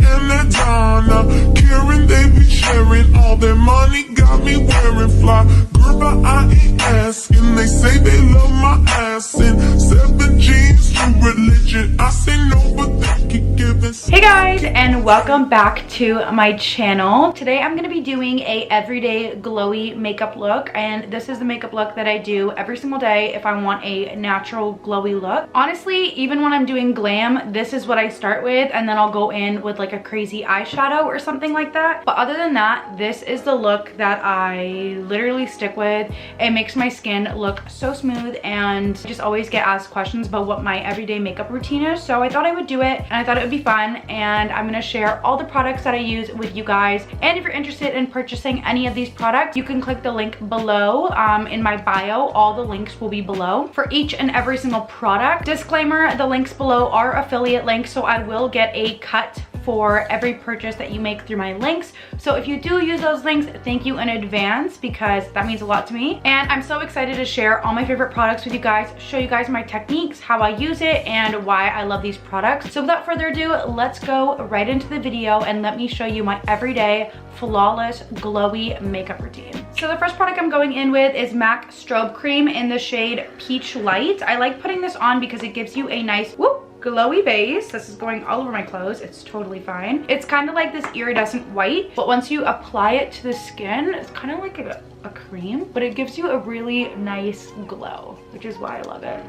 and that Donna. Karen, they be sharing all their money, got me wearing fly. Girl, but I ain't asking. They say they love my ass in 7 jeans to religion. I say no, but they keep giving. Hey guys, and welcome back to my channel. Today I'm gonna be doing a everyday glowy makeup look, and this is the makeup look that I do every single day if I want a natural glowy look. Honestly, even when I'm doing glam, this is what I start with, and then I'll go in with like a crazy eyeshadow or something like that. But other than that, this is the look that I literally stick with. It makes my skin look so smooth, and I just always get asked questions about what my everyday makeup routine is, so I thought I would do it, and I thought it would be fun, and I'm gonna share all the products that I use with you guys. And if you're interested in purchasing any of these products, you can click the link below in my bio. All the links will be below for each and every single product. Disclaimer, the links below are affiliate links, so I will get a cut for every purchase that you make through my links. So if you do use those links, thank you in advance, because that means a lot to me. And I'm so excited to share all my favorite products with you guys, show you guys my techniques, how I use it, and why I love these products. So without further ado, let's go right into the video and let me show you my everyday flawless glowy makeup routine. So the first product I'm going in with is MAC Strobe Cream in the shade Peach Light. I like putting this on because it gives you a nice glowy base. This is going all over my clothes. It's totally fine. It's kind of like this iridescent white, but once you apply it to the skin, it's kind of like a cream, but it gives you a really nice glow, which is why I love it.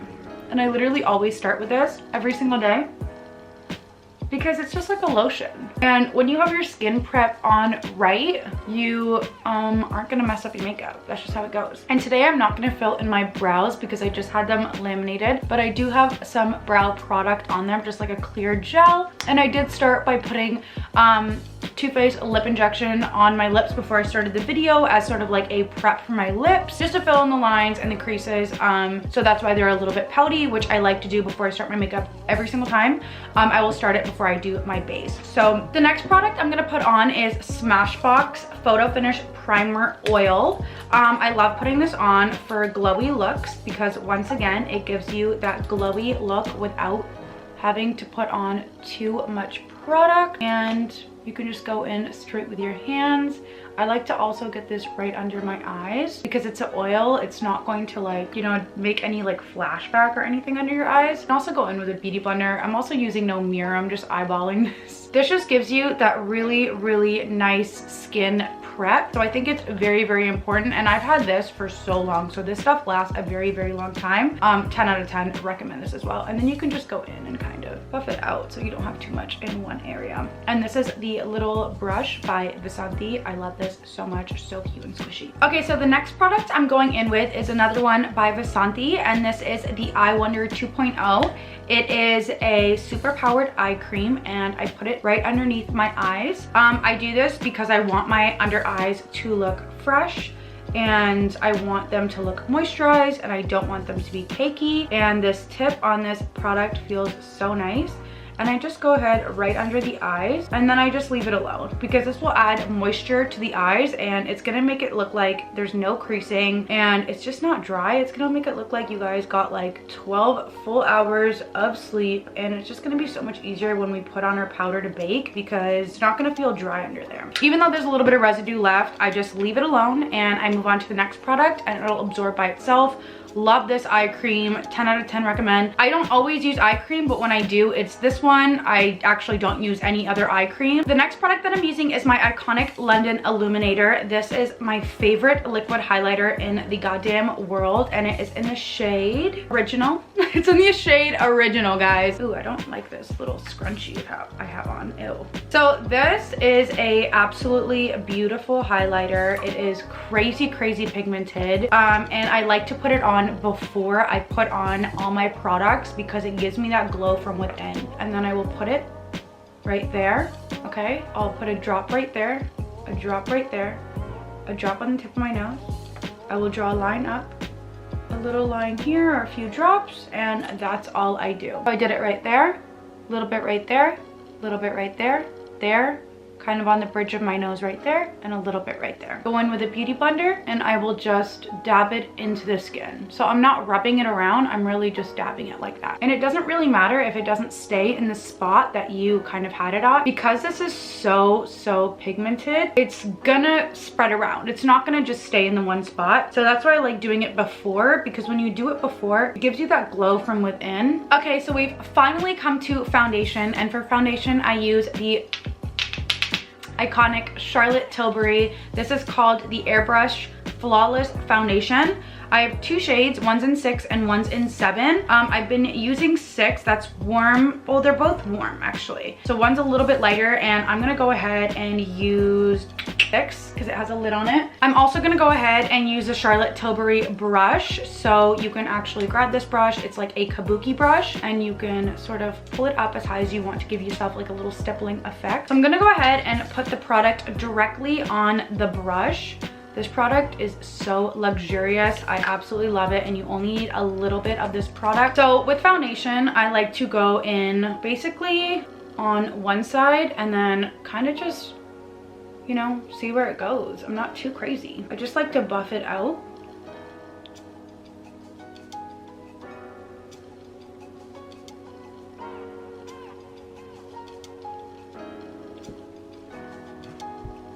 And I literally always start with this every single day, because it's just like a lotion. And when you have your skin prep on right, you aren't gonna mess up your makeup. That's just how it goes. And today I'm not gonna fill in my brows because I just had them laminated, but I do have some brow product on them, just like a clear gel. And I did start by putting Too Faced lip injection on my lips before I started the video as sort of like a prep for my lips, just to fill in the lines and the creases. So that's why they're a little bit pouty, which I like to do before I start my makeup every single time. I will start it before I do my base. So the next product I'm gonna put on is Smashbox Photo Finish Primer Oil. I love putting this on for glowy looks because once again, it gives you that glowy look without having to put on too much product, and you can just go in straight with your hands. I like to also get this right under my eyes because it's an oil. It's not going to, like, you know, make any like flashback or anything under your eyes. You can also go in with a beauty blender. I'm also using no mirror. I'm just eyeballing this. This just gives you that really, really nice skin prep. So I think it's very, very important, and I've had this for so long, so this stuff lasts a very, very long time. 10 out of 10 recommend this as well. And then you can just go in and kind of buff it out so you don't have too much in one area. And this is the little brush by Vasanthi. I love this so much, so cute and squishy. Okay, so the next product I'm going in with is another one by Vasanthi, and this is the Eye Wonder 2.0. It is a super powered eye cream, and I put it right underneath my eyes. I do this because I want my under eyes to look fresh, and I want them to look moisturized, and I don't want them to be cakey. And this tip on this product feels so nice. And I just go ahead right under the eyes, and then I just leave it alone because this will add moisture to the eyes, and it's gonna make it look like there's no creasing, and it's just not dry. It's gonna make it look like you guys got like 12 full hours of sleep, and it's just gonna be so much easier when we put on our powder to bake because it's not gonna feel dry under there. Even though there's a little bit of residue left, I just leave it alone and I move on to the next product, and it'll absorb by itself. Love this eye cream, 10 out of 10 recommend. I don't always use eye cream, but when I do, it's this one. I actually don't use any other eye cream. The next product that I'm using is my iconic London Illuminator. This is my favorite liquid highlighter in the goddamn world, and it is in the shade Original. It's in the shade Original, guys. Ooh, I don't like this little scrunchie I have on. Ew. So this is a absolutely beautiful highlighter. It is crazy, crazy pigmented, and I like to put it on before I put on all my products because it gives me that glow from within. And then I will put it right there. Okay, I'll put a drop right there, a drop right there, a drop on the tip of my nose. I will draw a line up, a little line here, or a few drops, and that's all I do. So I did it right there, a little bit right there, a little bit right there, there, kind of on the bridge of my nose right there, and a little bit right there. Go in with a beauty blender and I will just dab it into the skin. So I'm not rubbing it around, I'm really just dabbing it like that. And it doesn't really matter if it doesn't stay in the spot that you kind of had it at, because this is so pigmented, it's gonna spread around. It's not gonna just stay in the one spot. So that's why I like doing it before, because when you do it before, it gives you that glow from within. Okay, so we've finally come to foundation, and for foundation I use the iconic Charlotte Tilbury. This is called the Airbrush Flawless Foundation. I have two shades, one's in 6 and one's in 7. I've been using 6, that's warm. Well, they're both warm actually. So one's a little bit lighter, and I'm gonna go ahead and use 6 because it has a lid on it. I'm also gonna go ahead and use a Charlotte Tilbury brush. So you can actually grab this brush. It's like a kabuki brush, and you can sort of pull it up as high as you want to give yourself like a little stippling effect. So I'm gonna go ahead and put the product directly on the brush. This product is so luxurious. I absolutely love it, and you only need a little bit of this product. So with foundation, I like to go in basically on one side and then kind of just, you know, see where it goes. I'm not too crazy. I just like to buff it out.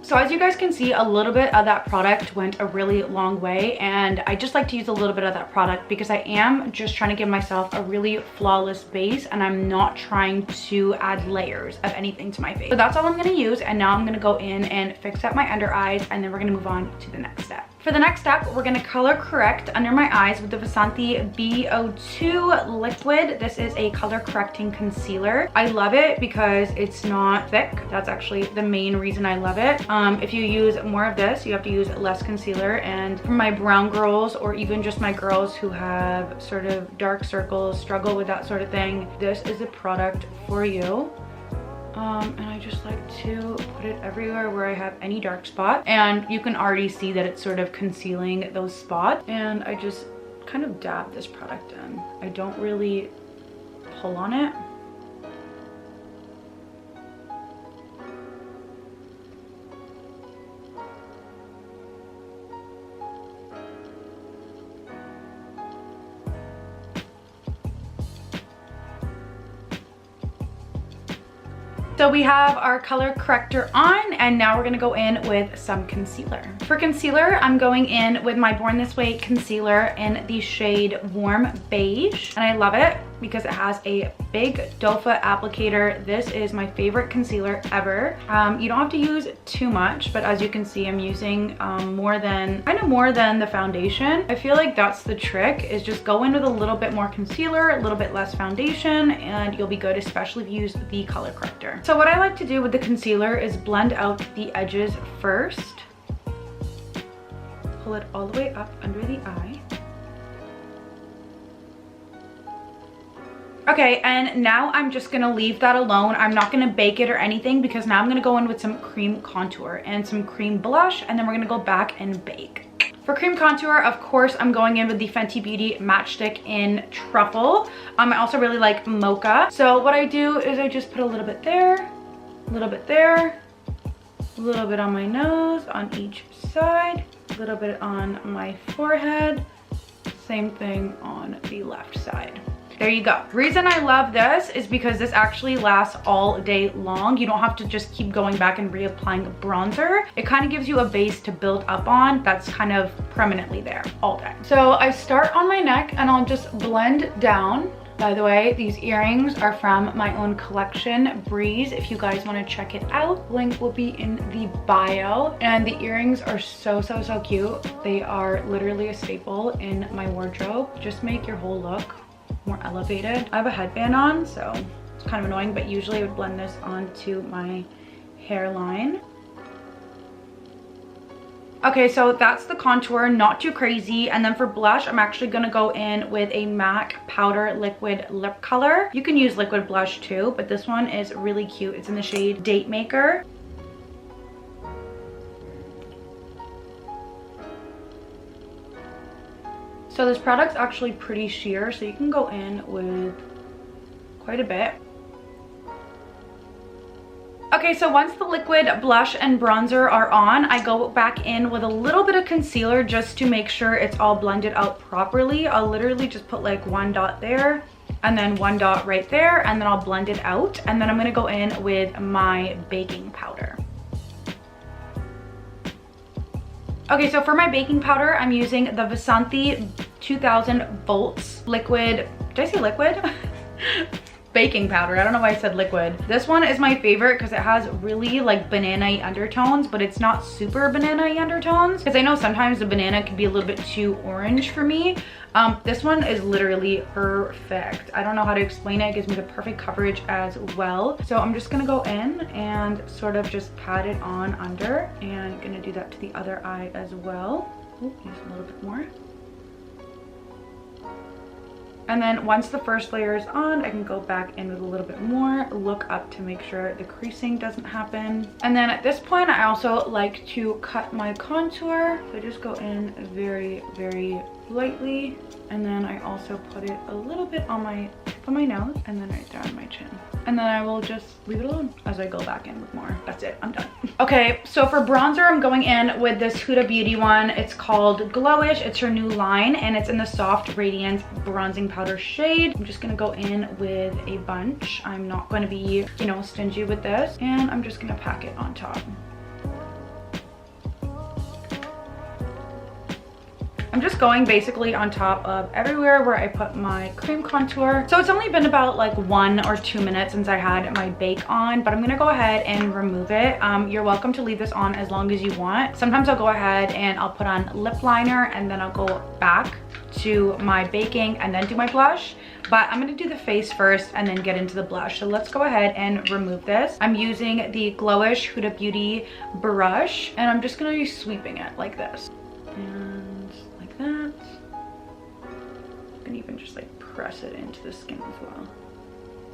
So as you guys can see, a little bit of that product went a really long way, and I just like to use a little bit of that product because I am just trying to give myself a really flawless base, and I'm not trying to add layers of anything to my face. So that's all I'm gonna use, and now I'm gonna go in and fix up my under eyes, and then we're gonna move on to the next step. For the next step, we're gonna color correct under my eyes with the Vasanthi BO2 liquid. This is a color correcting concealer. I love it because it's not thick. That's actually the main reason I love it. If you use more of this, you have to use less concealer. And for my brown girls, or even just my girls who have sort of dark circles, struggle with that sort of thing, this is a product for you. And I just like to put it everywhere where I have any dark spot, and you can already see that it's sort of concealing those spots. And I just kind of dab this product in. I don't really pull on it. So we have our color corrector on, and now we're gonna go in with some concealer. For concealer, I'm going in with my Born This Way concealer in the shade Warm Beige, and I love it because it has a big doe-foot applicator. This is my favorite concealer ever. You don't have to use too much, but as you can see, I'm using more than the foundation. I feel like that's the trick, is just go in with a little bit more concealer, a little bit less foundation, and you'll be good, especially if you use the color corrector. So what I like to do with the concealer is blend out the edges first. Pull it all the way up under the eye. Okay, and now I'm just gonna leave that alone. I'm not gonna bake it or anything, because now I'm gonna go in with some cream contour and some cream blush, and then we're gonna go back and bake. For cream contour, of course, I'm going in with the Fenty Beauty Matchstick in Truffle. I also really like Mocha. So what I do is I just put a little bit there, a little bit there, a little bit on my nose, on each side, a little bit on my forehead, same thing on the left side. There you go. The reason I love this is because this actually lasts all day long. You don't have to just keep going back and reapplying bronzer. It kind of gives you a base to build up on that's kind of permanently there all day. So I start on my neck and I'll just blend down. By the way, these earrings are from my own collection, Breeze. If you guys want to check it out, link will be in the bio. And the earrings are so cute. They are literally a staple in my wardrobe. Just make your whole look more elevated. I have a headband on, so it's kind of annoying, but usually I would blend this onto my hairline. Okay, so that's the contour, not too crazy. And then for blush, I'm actually gonna go in with a MAC Powder Liquid Lip Color. You can use liquid blush too, but this one is really cute. It's in the shade Date Maker. So this product's actually pretty sheer, so you can go in with quite a bit. Okay, Okay, so once the liquid blush and bronzer are on, I go back in with a little bit of concealer just to make sure it's all blended out properly. I'll literally just put like one dot there and then one dot right there, and then I'll blend it out. And then I'm gonna go in with my baking powder. Okay, so for my baking powder, I'm using the Vasanthi 2000 volts liquid. Did I say liquid? Baking powder. I don't know why I said liquid. This one is my favorite because it has really like banana-y undertones, but it's not super banana-y undertones, because I know sometimes the banana can be a little bit too orange for me. This one is literally perfect. I don't know how to explain it. It gives me the perfect coverage as well. So I'm just gonna go in and sort of just pat it on under, and gonna do that to the other eye as well. Ooh, use a little bit more. And then once the first layer is on, I can go back in with a little bit more, look up to make sure the creasing doesn't happen. And then at this point, I also like to cut my contour. So I just go in very, very lightly. And then I also put it a little bit on my tip of my nose and then right there on my chin. And then I will just leave it alone as I go back in with more. That's it, I'm done. Okay, so for bronzer, I'm going in with this Huda Beauty one. It's called Glowish. It's her new line, and it's in the Soft Radiance Bronzing Powder shade. I'm just gonna go in with a bunch. I'm not gonna be, you know, stingy with this. And I'm just gonna pack it on top. I'm just going basically on top of everywhere where I put my cream contour. So it's only been about like 1 or 2 minutes since I had my bake on, but I'm gonna go ahead and remove it. You're welcome to leave this on as long as you want. Sometimes I'll go ahead and I'll put on lip liner and then I'll go back to my baking and then do my blush. But I'm gonna do the face first and then get into the blush. So let's go ahead and remove this. I'm using the Glowish Huda Beauty brush, and I'm just gonna be sweeping it like this. And like that. You can even just like press it into the skin as well.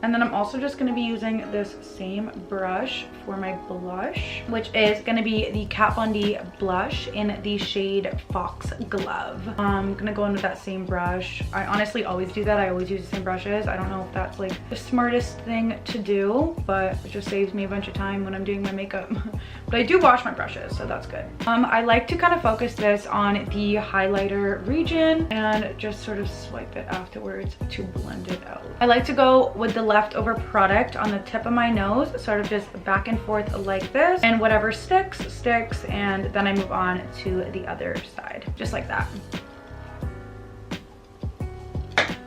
And then I'm also just going to be using this same brush for my blush, which is going to be the Kat Von D blush in the shade Foxglove. I'm going to go in with that same brush. I honestly always do that. I always use the same brushes. I don't know if that's like the smartest thing to do, but it just saves me a bunch of time when I'm doing my makeup. But I do wash my brushes, so that's good. I like to kind of focus this on the highlighter region and just sort of swipe it afterwards to blend it out. I like to go with the leftover product on the tip of my nose, sort of just back and forth like this, and whatever sticks, sticks, and then I move on to the other side, just like that.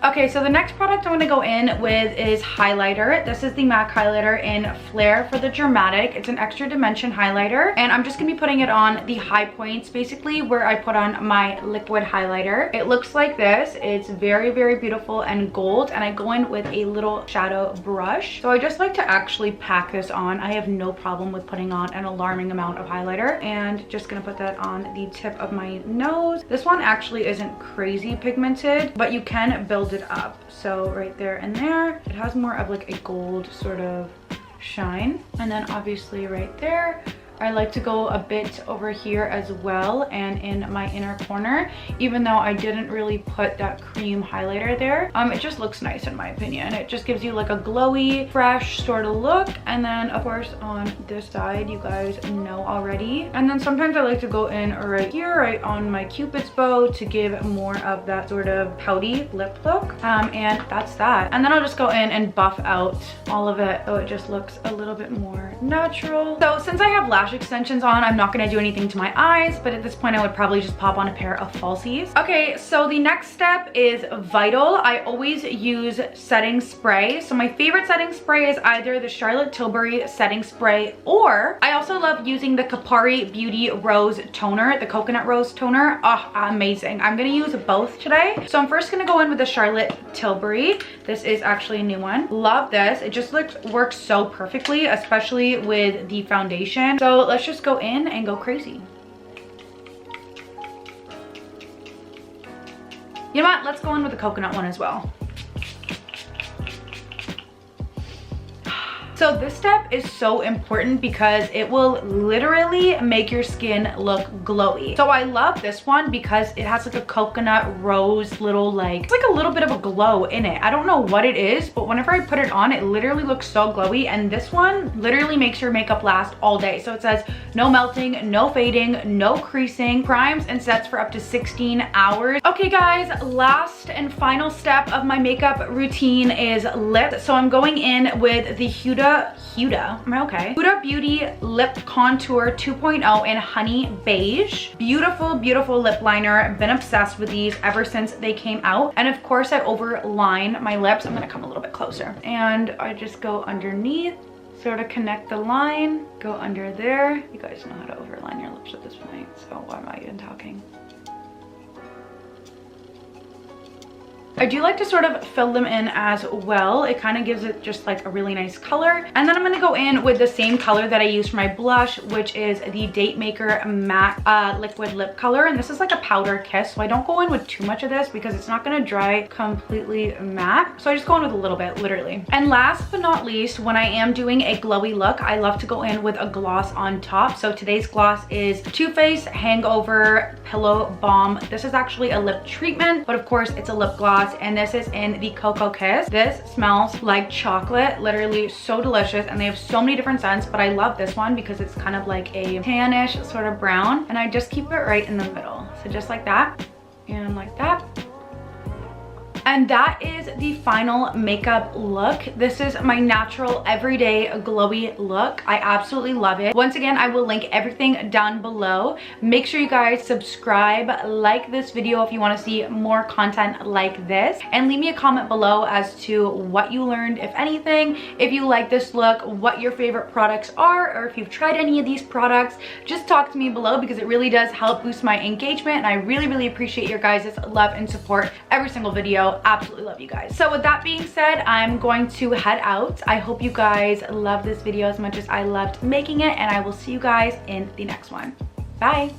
Okay, so the next product I'm gonna go in with is highlighter. This is the MAC highlighter in Flare for the Dramatic. It's an extra dimension highlighter, and I'm just gonna be putting it on the high points, basically where I put on my liquid highlighter. It looks like this. It's very, very beautiful and gold, and I go in with a little shadow brush. So I just like to actually pack this on. I have no problem with putting on an alarming amount of highlighter, and just gonna put that on the tip of my nose. This one actually isn't crazy pigmented, but you can build it up. So right there and there, it has more of like a gold sort of shine. And then obviously right there, I like to go a bit over here as well and in my inner corner, even though I didn't really put that cream highlighter there. It just looks nice in my opinion. It just gives you like a glowy, fresh sort of look. And then of course on this side, you guys know already. And then sometimes I like to go in right here, right on my Cupid's bow to give more of that sort of pouty lip look. And that's that. And then I'll just go in and buff out all of it so it just looks a little bit more natural. So since I have lash extensions on, I'm not going to do anything to my eyes, but at this point I would probably just pop on a pair of falsies. Okay, so the next step is Vital. I always use setting spray. So my favorite setting spray is either the Charlotte Tilbury setting spray, or I also love using the Kapari Beauty Rose toner, the coconut rose toner. Oh, amazing. I'm going to use both today. So I'm first going to go in with the Charlotte Tilbury. This is actually a new one. Love this. It just works so perfectly, especially with the foundation. So let's just go in and go crazy. You know what? Let's go in with the coconut one as well. So this step is so important because it will literally make your skin look glowy. So I love this one because it has like a coconut rose little like, it's like a little bit of a glow in it. I don't know what it is, but whenever I put it on, it literally looks so glowy. And this one literally makes your makeup last all day. So it says no melting, no fading, no creasing, primes and sets for up to 16 hours. Okay guys, last and final step of my makeup routine is lips. So I'm going in with the Huda, am I okay? Huda Beauty Lip Contour 2.0 in Honey Beige. Beautiful, beautiful lip liner. Been obsessed with these ever since they came out. And of course I overline my lips. I'm gonna come a little bit closer. And I just go underneath, sort of connect the line, go under there. You guys know how to overline your lips at this point, so why am I even talking? I do like to sort of fill them in as well. It kind of gives it just like a really nice color. And then I'm going to go in with the same color that I use for my blush, which is the Date Maker Matte Liquid Lip Color. And this is like a powder kiss. So I don't go in with too much of this because it's not going to dry completely matte. So I just go in with a little bit, literally. And last but not least, when I am doing a glowy look, I love to go in with a gloss on top. So today's gloss is Too Faced Hangover Pillow Balm. This is actually a lip treatment, but of course it's a lip gloss. And this is in the Cocoa Kiss. This smells like chocolate, literally so delicious, and they have so many different scents, but I love this one because it's kind of like a tannish sort of brown, and I just keep it right in the middle. So just like that and like that. And that is the final makeup look. This is my natural everyday glowy look. I absolutely love it. Once again, I will link everything down below. Make sure you guys subscribe, like this video if you want to see more content like this, and leave me a comment below as to what you learned, if anything, if you like this look, what your favorite products are, or if you've tried any of these products. Just talk to me below because it really does help boost my engagement, and I really, really appreciate your guys' love and support every single video. Absolutely love you guys. So with that being said, I'm going to head out. I hope you guys love this video as much as I loved making it, and I will see you guys in the next one. Bye.